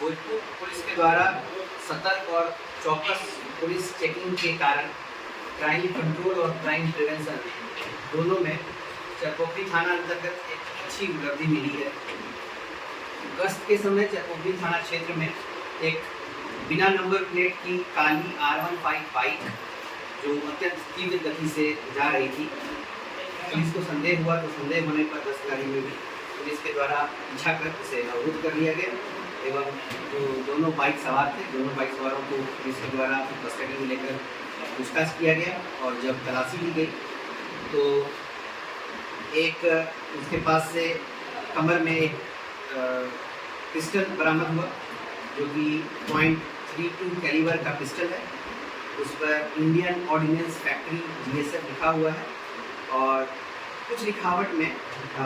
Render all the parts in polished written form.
Bhojpur police के द्वारा सतर्क और चौकस पुलिस चेकिंग के कारण क्राइम कंट्रोल और क्राइम प्रिवेंशन दोनों में चरपोखरी थाना अंतर्गत एक अच्छी उपलब्धि मिली है। गश्त के समय चरपोखरी थाना क्षेत्र में एक बिना नंबर प्लेट की काली R15 बाइक जो अत्यंत तीव्र गति से जा रही थी, पुलिस को संदेह हुआ तो संदेह होने पर गश्त गाड़ी में भी पुलिस के द्वारा पीछा कर उसे अवरुद्ध कर लिया गया एवं जो दोनों बाइक सवार थे, दोनों बाइक सवारों को पुलिस के द्वारा कस्टडी में लेकर पूछताछ किया गया और जब तलाशी ली गई तो एक उसके पास से कमर में एक पिस्टल बरामद हुआ जो कि .32 कैलिबर का पिस्टल है। उस पर इंडियन ऑर्डिनेंस फैक्ट्री GSF लिखा हुआ है और कुछ लिखावट में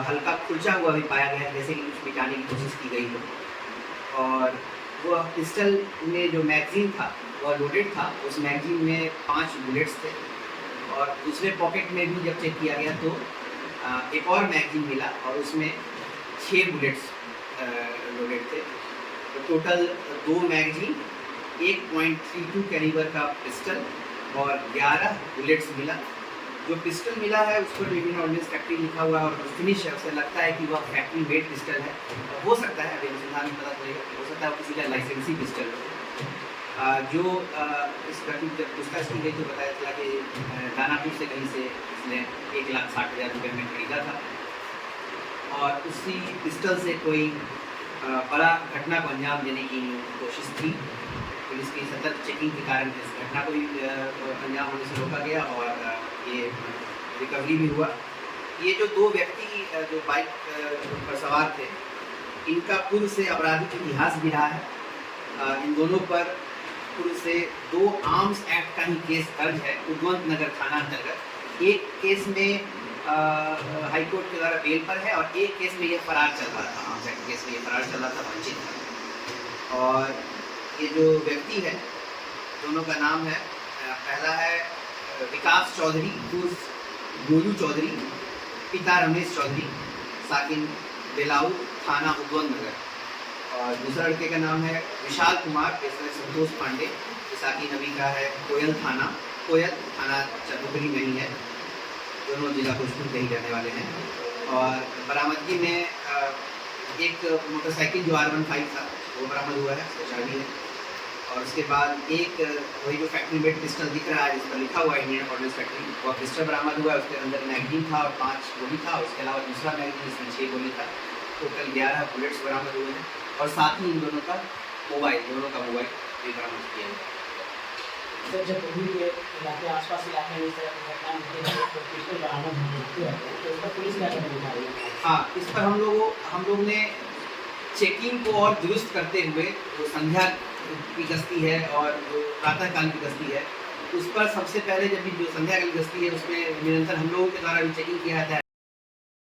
हल्का खुर्चा हुआ भी पाया गया है, जैसे कि कुछ मिटाने की कोशिश की गई हो। और वह पिस्टल में जो मैगजीन था वह लोडेड था, उस मैगजीन में 5 बुलेट्स थे और दूसरे पॉकेट में भी जब चेक किया गया तो एक और मैगजीन मिला और उसमें 6 बुलेट्स लोडेड थे। तो टोटल 2 मैगजीन, 1.32 कैलिबर का पिस्टल और 11 बुलेट्स मिला। जो पिस्टल मिला है उस पर इंडियन ऑर्डिनेंस फैक्ट्री लिखा हुआ है और फिनिश है, उसे लगता है कि वह फैक्ट्री मेड पिस्टल है। हो सकता है, अभी अनुसंधान में पता चलेगा, हो सकता है वो किसी का लाइसेंसी पिस्टल हो। जो इस घटना जब पूछताछ की गई तो बताया चला कि दानापुर से कहीं से इसने 1,60,000 रुपये में खरीदा था और उसी पिस्टल से कोई बड़ा घटना को अंजाम देने की कोशिश थी। पुलिस की सतर्क चेकिंग के कारण इस घटना को भी अंजाम होने से रोका गया और ये रिकवरी भी हुआ। ये जो 2 व्यक्ति जो बाइक पर सवार थे, इनका पूर्व से आपराधिक इतिहास भी रहा है। इन दोनों पर पूर्व से 2 आर्म्स एक्ट का ही केस दर्ज है उद्वंत नगर थाना अंतर्गत। एक केस में हाई कोर्ट के द्वारा बेल पर है और एक केस में ये फरार चल रहा था, आर्म्स एक्ट केस में ये फरार चल रहा था, वंचित था। और ये जो व्यक्ति है, दोनों का नाम है, पहला है विकास चौधरी उर्फ गोलू चौधरी, पिता रमेश चौधरी, साकिन बेलाऊ, थाना उद्वंत नगर। और दूसरा लड़के का नाम है विशाल कुमार, इसमें संतोष पांडे, साकिन नबी का है कोयल थाना चरपोखरी में ही है। दोनों जिला भोजपुर के ही रहने वाले हैं। और बरामदगी में एक मोटरसाइकिल जो R15 था वो बरामद हुआ है, उसका चाबी है। और उसके बाद एक वही जो फैक्ट्री मेड पिस्टल दिख रहा है जिस पर लिखा हुआ है इंडियन ऑर्डिनेंस फैक्ट्री, वह पिस्टल बरामद हुआ है। उसके अंदर मैगजीन था और 5 गोली था। उसके अलावा दूसरा मैगजीन जिसमें 6 गोली था। टोटल 11 बुलेट्स बरामद हुए हैं और साथ ही इन दोनों का मोबाइल भी बरामद किया गया। सर, जब के इलाके आसपास इलाके में इस तरह की घटनाएं होती हैं तो पिस्टल बरामद होती है, तो इस पर पुलिस क्या कदम उठा रही है? हाँ, इस पर हम लोग ने चेकिंग को और दुरुस्त करते हुए जो संध्या की गश्ती है और जो प्रातःकाल की गश्ती है, उस पर सबसे पहले जब भी जो संध्या की गश्ती है उसमें निरंतर हम लोगों के द्वारा भी चेकिंग किया जाता है।